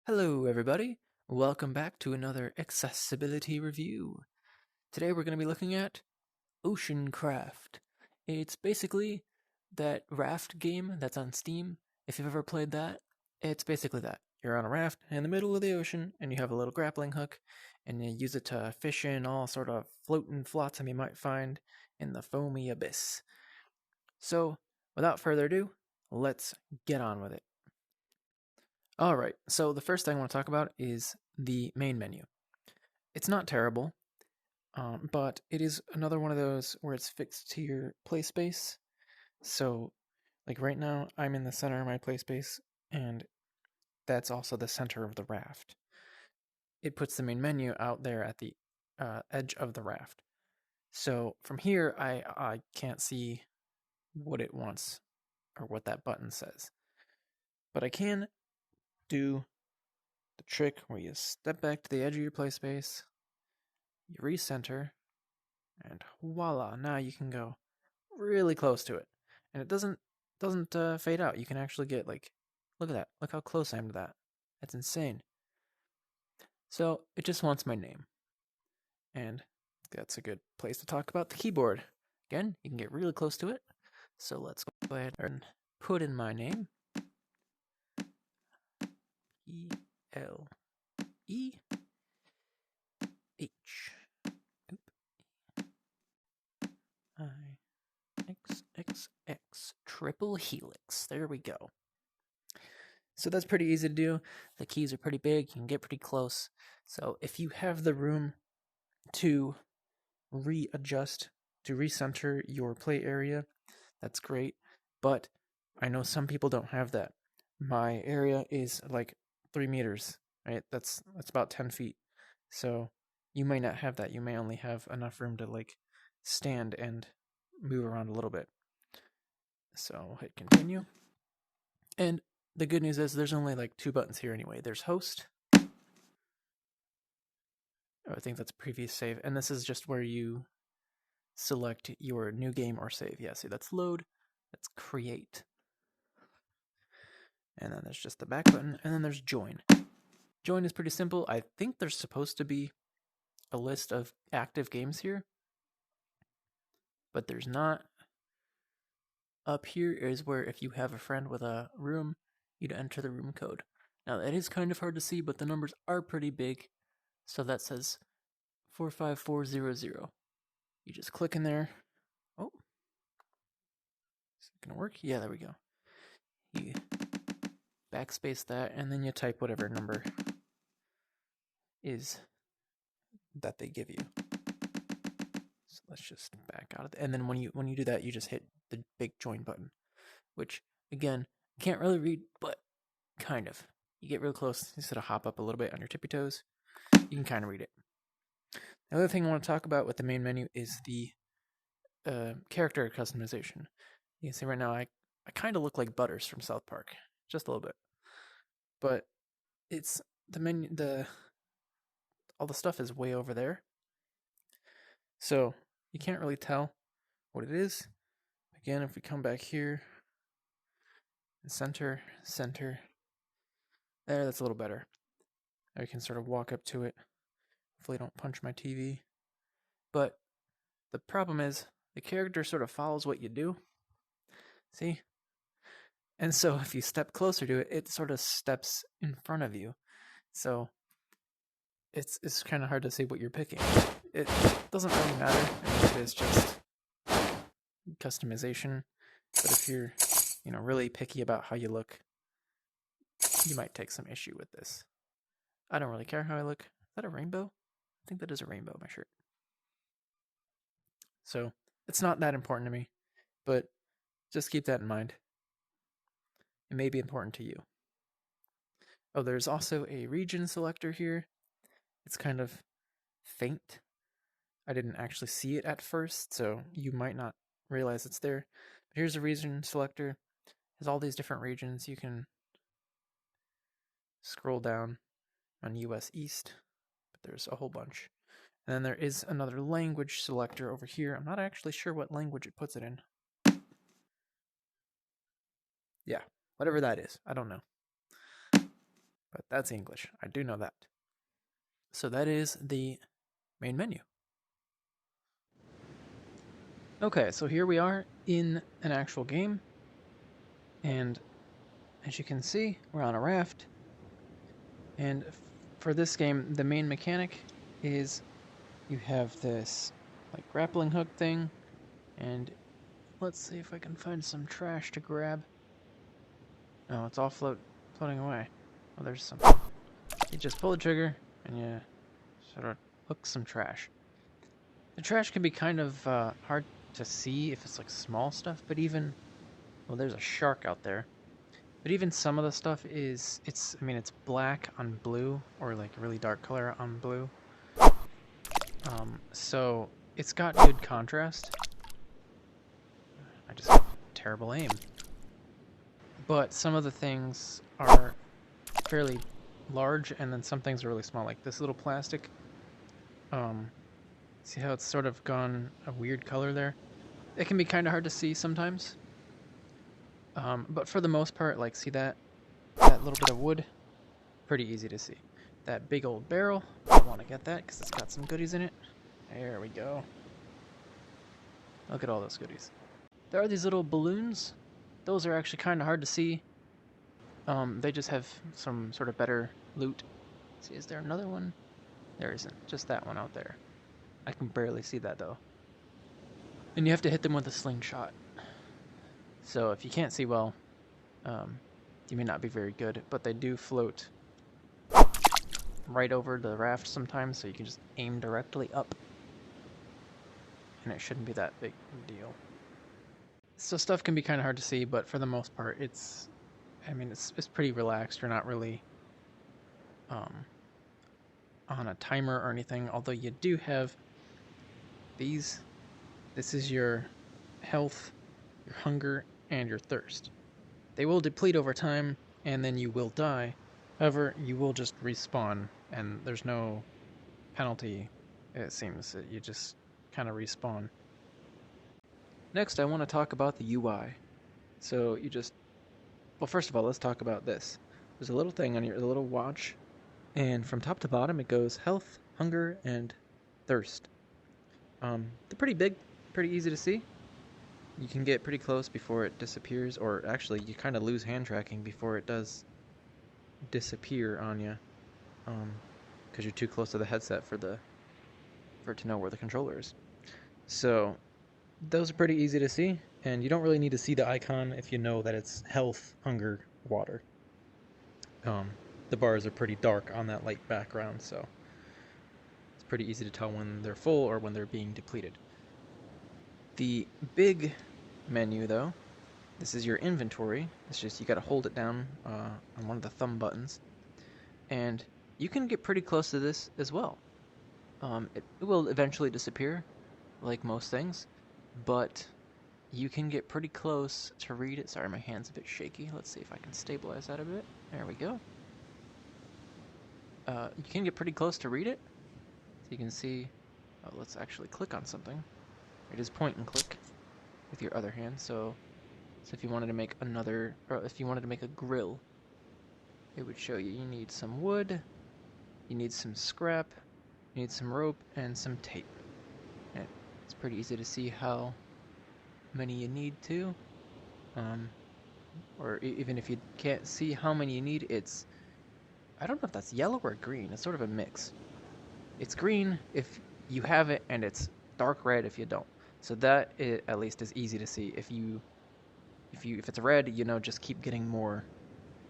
Hello everybody, welcome back to another accessibility review. Today we're going to be looking at OceanCraft. It's basically that raft game that's on Steam. If you've ever played that, it's basically that. You're on a raft in the middle of the ocean and you have a little grappling hook and you use it to fish in all sort of floating flotsam you might find in the foamy abyss. So, without further ado, let's get on with it. Alright, so the first thing I want to talk about is the main menu. It's not terrible, but it is another one of those where it's fixed to your play space. So, like right now, I'm in the center of my play space, and that's also the center of the raft. It puts the main menu out there at the edge of the raft. So from here, I can't see what it wants or what that button says. But I can do the trick where you step back to the edge of your play space, you recenter, and voila, now you can go really close to it. And it doesn't fade out. You can actually get, like, look at that. Look how close I am to that. That's insane. So it just wants my name. And that's a good place to talk about the keyboard. Again, you can get really close to it. So let's go ahead and put in my name. E-L-E-H. I-X-X-X. Triple helix. There we go. So that's pretty easy to do. The keys are pretty big. You can get pretty close. So if you have the room to readjust, to recenter your play area, that's great. But I know some people don't have that. My area is like 3 meters, right? That's about 10 feet. So you may not have that. You may only have enough room to like stand and move around a little bit. So hit continue. And the good news is there's only like 2 buttons here anyway. There's host. Oh, I think that's previous save. And this is just where you select your new game or save. Yeah, see, that's load. That's create. And then there's just the back button. And then there's join. Join is pretty simple. I think there's supposed to be a list of active games here, but there's not. Up here is where if you have a friend with a room, you'd enter the room code. Now that is kind of hard to see, but the numbers are pretty big. So that says 45400. You just click in there. Oh, is it gonna work? Yeah, there we go. You backspace that, and then you type whatever number is that they give you. So let's just back out of it. And then when you do that, you just hit the big join button, which again, can't really read, but kind of. You get real close, you sort of hop up a little bit on your tippy toes. You can kind of read it. The other thing I want to talk about with the main menu is the character customization. You can see right now I kind of look like Butters from South Park, just a little bit. But it's the menu, all the stuff is way over there. So you can't really tell what it is. Again, if we come back here, center, there, that's a little better. I can sort of walk up to it. Hopefully don't punch my TV. But the problem is the character sort of follows what you do. See? And so if you step closer to it, it sort of steps in front of you. So it's kind of hard to see what you're picking. It doesn't really matter. I mean, it is just customization. But if you're, really picky about how you look, you might take some issue with this. I don't really care how I look. Is that a rainbow? I think that is a rainbow on my shirt. So it's not that important to me, but just keep that in mind. It may be important to you. Oh, there's also a region selector here. It's kind of faint. I didn't actually see it at first, so you might not realize it's there. But here's a region selector. It has all these different regions. You can scroll down on US East, but there's a whole bunch. And then there is another language selector over here. I'm not actually sure what language it puts it in. Yeah, whatever that is. I don't know. but that's English. I do know that. So that is the main menu. Okay, so here we are in an actual game, and as you can see, we're on a raft, and for this game, the main mechanic is you have this like grappling hook thing, and let's see if I can find some trash to grab. No, it's all floating away. Oh, there's some. You just pull the trigger, and you sort of hook some trash. The trash can be kind of hard to see if it's like small stuff, but even, well, there's a shark out there. But even some of the stuff is, it's black on blue, or like a really dark color on blue. So it's got good contrast. I just have terrible aim. But some of the things are fairly large, and then some things are really small, like this little plastic. See how it's sort of gone a weird color there? It can be kind of hard to see sometimes. But for the most part, like, see that little bit of wood? Pretty easy to see. That big old barrel, I want to get that because it's got some goodies in it. There we go. Look at all those goodies. There are these little balloons. Those are actually kind of hard to see. They just have some sort of better loot. Let's see, is there another one? There isn't. Just that one out there. I can barely see that though. And you have to hit them with a slingshot. So if you can't see well, you may not be very good, but they do float right over the raft sometimes, so you can just aim directly up. And it shouldn't be that big a deal. So stuff can be kind of hard to see, but for the most part, it's pretty relaxed. You're not really on a timer or anything, although you do have these. This is your health, your hunger, and your thirst. They will deplete over time, and then you will die. However, you will just respawn, and there's no penalty, it seems. You just kind of respawn. Next, I want to talk about the UI. So you just... Well, first of all, let's talk about this. There's a little thing on your little watch, and from top to bottom it goes health, hunger, and thirst. They're pretty big, pretty easy to see. You can get pretty close before it disappears, or actually you kind of lose hand tracking before it does disappear on you, because you're too close to the headset for it to know where the controller is. So those are pretty easy to see, and you don't really need to see the icon if you know that it's health, hunger, water. The bars are pretty dark on that light background, so it's pretty easy to tell when they're full or when they're being depleted. The big menu, though, this is your inventory. It's just you gotta hold it down on one of the thumb buttons, and you can get pretty close to this as well. It will eventually disappear, like most things, but you can get pretty close to read it. Sorry, my hand's a bit shaky. Let's see if I can stabilize that a bit. There we go. You can get pretty close to read it. So you can see, let's actually click on something. It is point and click with your other hand. So if you wanted to make if you wanted to make a grill, it would show you need some wood, you need some scrap, you need some rope, and some tape. And it's pretty easy to see how many you need to, or even if you can't see how many you need, I don't know if that's yellow or green. It's sort of a mix. It's green if you have it, and it's dark red if you don't. So that at least is easy to see. If it's red, just keep getting more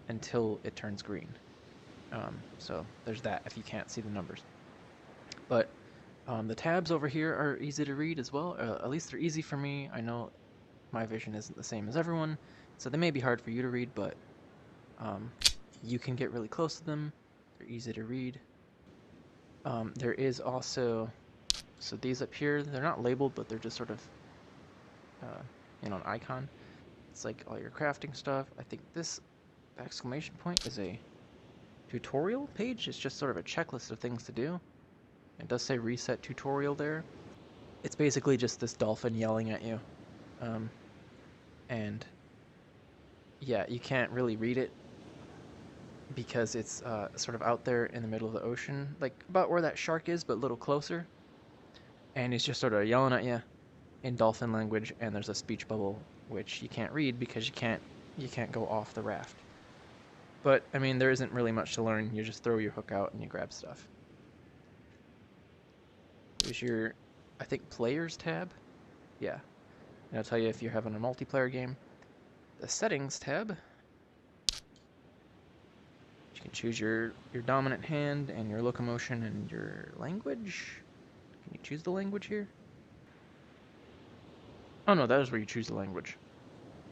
until it turns green. So there's that if you can't see the numbers. But the tabs over here are easy to read as well. At least they're easy for me. I know my vision isn't the same as everyone, so they may be hard for you to read, but you can get really close to them. They're easy to read. There is also, so these up here, they're not labeled, but they're just sort of, an icon. It's like all your crafting stuff. I think this exclamation point is a tutorial page. It's just sort of a checklist of things to do. It does say reset tutorial there. It's basically just this dolphin yelling at you. And yeah, you can't really read it. because it's sort of out there in the middle of the ocean, like about where that shark is, but a little closer. And he's just sort of yelling at you in dolphin language, and there's a speech bubble which you can't read because you can't go off the raft. But I mean, there isn't really much to learn. You just throw your hook out and you grab stuff. Here's your, I think, players tab. Yeah, and it'll tell you if you're having a multiplayer game. The settings tab. You can choose your dominant hand and your locomotion and your language. Can you choose the language here? Oh no, that is where you choose the language.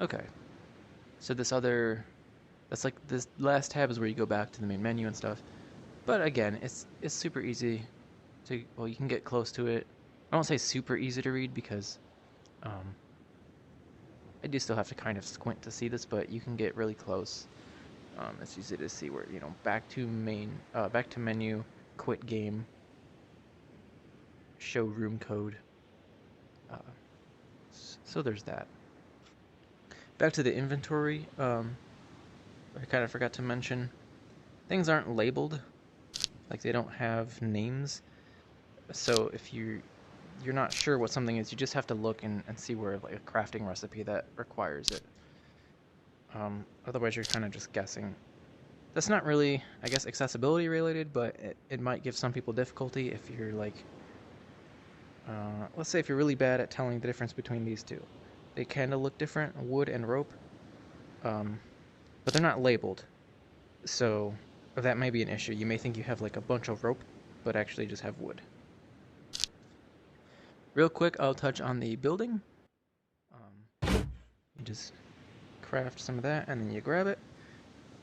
Okay. So that's like this last tab is where you go back to the main menu and stuff. But again, it's super easy to, well, you can get close to it. I won't say super easy to read because I do still have to kind of squint to see this, but you can get really close. It's easy to see where, back to menu, quit game, show room code. So there's that. Back to the inventory, I kind of forgot to mention, things aren't labeled, like they don't have names. So if you're not sure what something is, you just have to look and see where, like, a crafting recipe that requires it. Otherwise you're kind of just guessing. That's not really, I guess, accessibility related, but it might give some people difficulty if you're like, let's say if you're really bad at telling the difference between these two. They kind of look different, wood and rope, but they're not labeled. So that may be an issue. You may think you have like a bunch of rope, but actually just have wood. Real quick, I'll touch on the building. You just craft some of that, and then you grab it,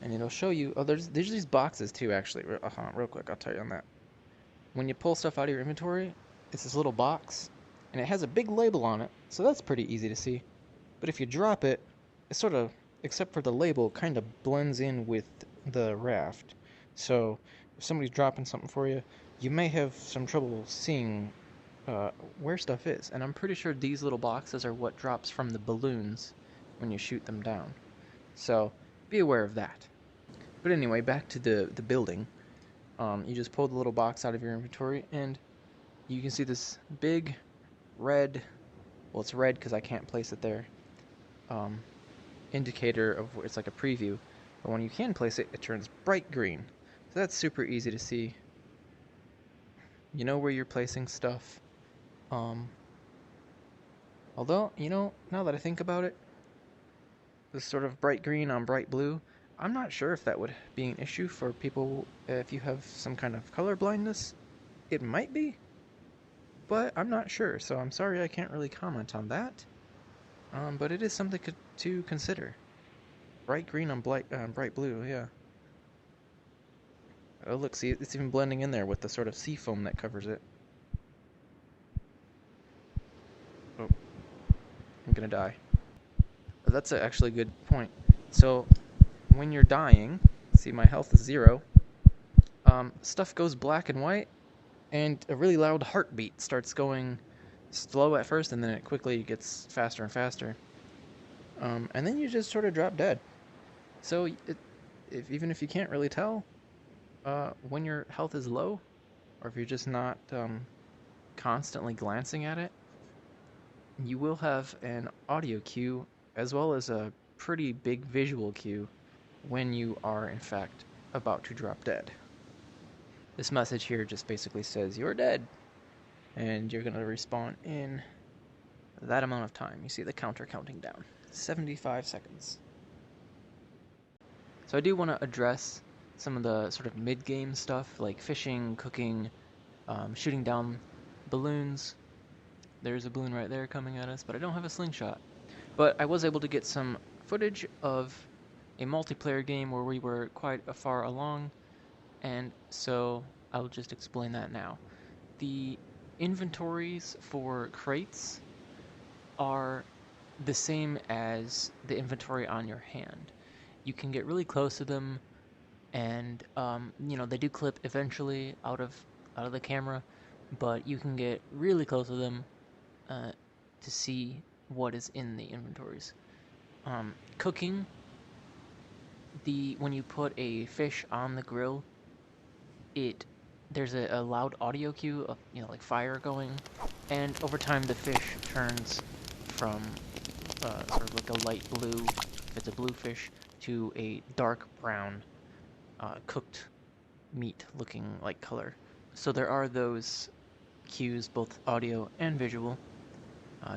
and it'll show you. Oh, there's these boxes too, actually. Real quick, I'll tell you on that. When you pull stuff out of your inventory, it's this little box, and it has a big label on it, so that's pretty easy to see. But if you drop it, it sort of, except for the label, kind of blends in with the raft. So if somebody's dropping something for you, you may have some trouble seeing where stuff is. And I'm pretty sure these little boxes are what drops from the balloons when you shoot them down. So be aware of that. But anyway, back to the building. You just pull the little box out of your inventory, and you can see this big red, well, it's red because I can't place it there, indicator of, it's like a preview, but when you can place it, it turns bright green. So that's super easy to see. You know where you're placing stuff. Although, now that I think about it, this sort of bright green on bright blue, I'm not sure if that would be an issue for people if you have some kind of color blindness. It might be, but I'm not sure, so I'm sorry I can't really comment on that. But it is something to consider. Bright green on bright blue, yeah. Oh, look, see, it's even blending in there with the sort of sea foam that covers it. Oh, I'm gonna die. That's actually a good point. So, when you're dying, see, my health is 0, stuff goes black and white, and a really loud heartbeat starts going slow at first, and then it quickly gets faster and faster. And then you just sort of drop dead. So, even if you can't really tell, when your health is low, or if you're just not constantly glancing at it, you will have an audio cue as well as a pretty big visual cue when you are in fact about to drop dead. This message here just basically says you're dead, and you're going to respawn in that amount of time. You see the counter counting down. 75 seconds. So I do want to address some of the sort of mid-game stuff, like fishing, cooking, shooting down balloons. There's a balloon right there coming at us, but I don't have a slingshot. But I was able to get some footage of a multiplayer game where we were quite far along, and so I'll just explain that now. The inventories for crates are the same as the inventory on your hand. You can get really close to them, and they do clip eventually out of the camera, but you can get really close to them to see what is in the inventories. Cooking, when you put a fish on the grill, there's a loud audio cue of like fire going, and over time the fish turns from sort of like a light blue, if it's a blue fish, to a dark brown, cooked meat looking like color. So there are those cues, both audio and visual,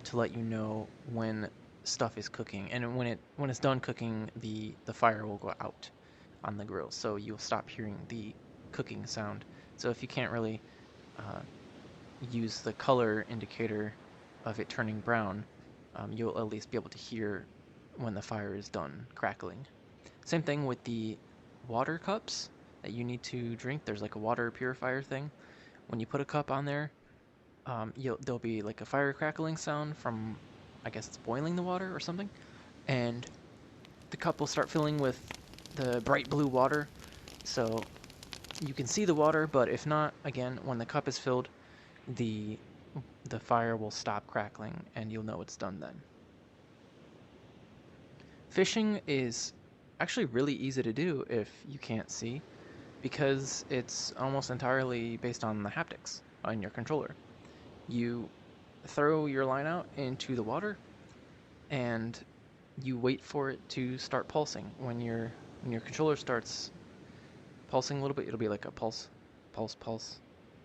to let you know when stuff is cooking, and when it's done cooking, the fire will go out on the grill, so you'll stop hearing the cooking sound. So if you can't really use the color indicator of it turning brown, you'll at least be able to hear when the fire is done crackling. Same thing with the water cups that you need to drink. There's like a water purifier thing. When you put a cup on there, there'll be like a fire crackling sound from, I guess it's boiling the water or something, and the cup will start filling with the bright blue water, so you can see the water, but if not, again, when the cup is filled, the fire will stop crackling and you'll know it's done then. Phishing is actually really easy to do if you can't see, because it's almost entirely based on the haptics on your controller. You throw your line out into the water and you wait for it to start pulsing. When your controller starts pulsing a little bit, it'll be like a pulse, pulse, pulse,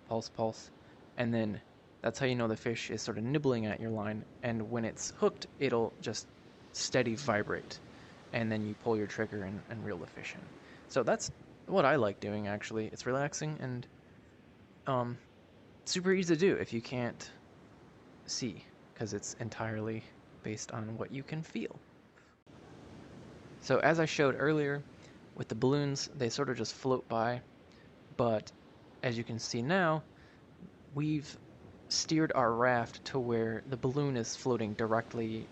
pulse, pulse, and then that's how you know the fish is sort of nibbling at your line, and when it's hooked, it'll just steady vibrate, and then you pull your trigger and reel the fish in. So that's what I like doing, actually. It's relaxing and super easy to do if you can't see, because it's entirely based on what you can feel. So as I showed earlier, with the balloons, they sort of just float by, but as you can see now, we've steered our raft to where the balloon is floating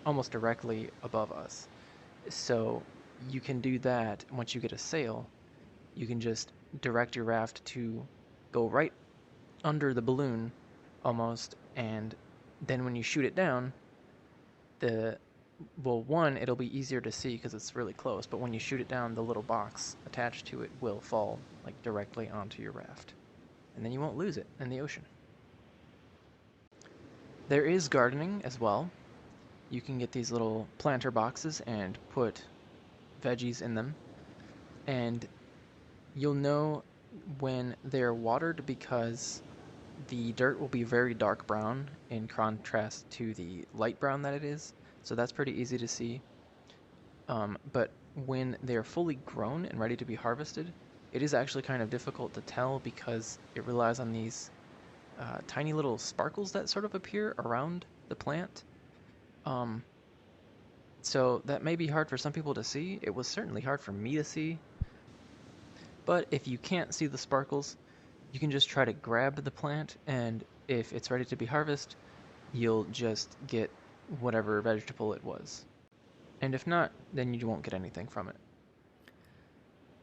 almost directly above us. So you can do that. Once you get a sail, you can just direct your raft to go right under the balloon almost, and then when you shoot it down, it'll be easier to see because it's really close, but when you shoot it down, the little box attached to it will fall like directly onto your raft, and then you won't lose it in the ocean. There is gardening as well. You can get these little planter boxes and put veggies in them, and you'll know when they're watered because the dirt will be very dark brown in contrast to the light brown that it is, so that's pretty easy to see. But when they're fully grown and ready to be harvested, it is actually kind of difficult to tell because it relies on these tiny little sparkles that sort of appear around the plant. So that may be hard for some people to see. It was certainly hard for me to see. But if you can't see the sparkles, you can just try to grab the plant, and if it's ready to be harvested, you'll just get whatever vegetable it was. And if not, then you won't get anything from it.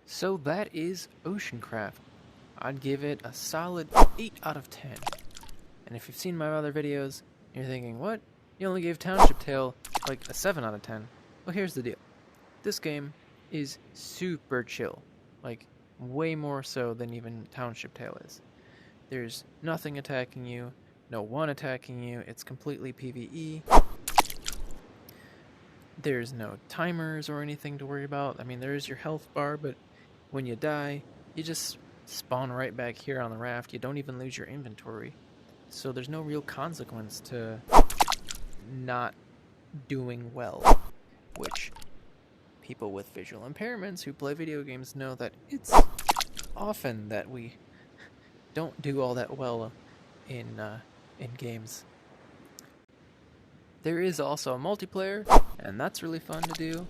So that is OceanCraft. I'd give it a solid 8 out of 10. And if you've seen my other videos, you're thinking, what? You only gave Township Tale like a 7 out of 10. Well, here's the deal. This game is super chill. Like, way more so than even Township Tale is. There's nothing attacking you, no one attacking you, it's completely PvE. There's no timers or anything to worry about. I mean, there is your health bar, but when you die, you just spawn right back here on the raft. You don't even lose your inventory. So there's no real consequence to not doing well, which people with visual impairments who play video games know that it's often that we don't do all that well in games. There is also a multiplayer, and that's really fun to do.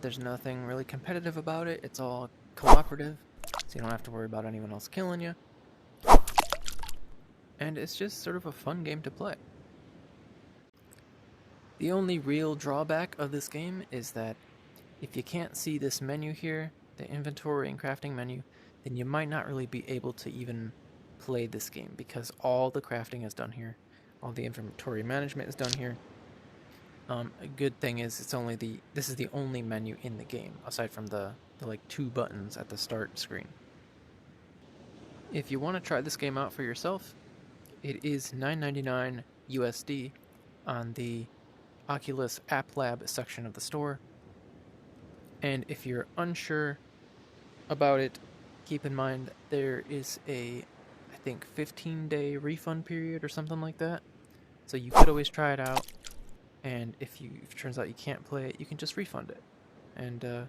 There's nothing really competitive about it. It's all cooperative, so you don't have to worry about anyone else killing you. And it's just sort of a fun game to play. The only real drawback of this game is that if you can't see this menu here, the inventory and crafting menu, then you might not really be able to even play this game because all the crafting is done here. All the inventory management is done here. A good thing is this is the only menu in the game, aside from the like 2 buttons at the start screen. If you want to try this game out for yourself, it is $9.99 USD on the Oculus AppLab section of the store. And if you're unsure about it, keep in mind there is a, I think, 15-day refund period or something like that. So you could always try it out, and if it turns out you can't play it, you can just refund it. And,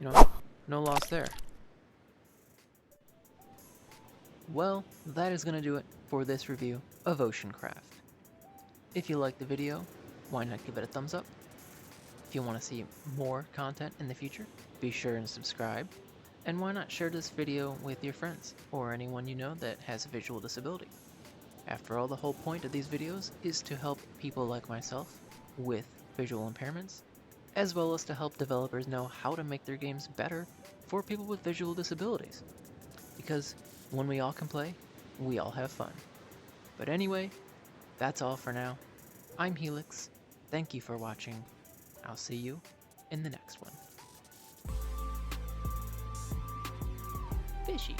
no loss there. Well, that is going to do it for this review of OceanCraft. If you liked the video, why not give it a thumbs up? If you want to see more content in the future, be sure and subscribe. And why not share this video with your friends or anyone you know that has a visual disability? After all, the whole point of these videos is to help people like myself with visual impairments, as well as to help developers know how to make their games better for people with visual disabilities. Because when we all can play, we all have fun. But anyway, that's all for now. I'm Helix. Thank you for watching. I'll see you in the next one. Fishy.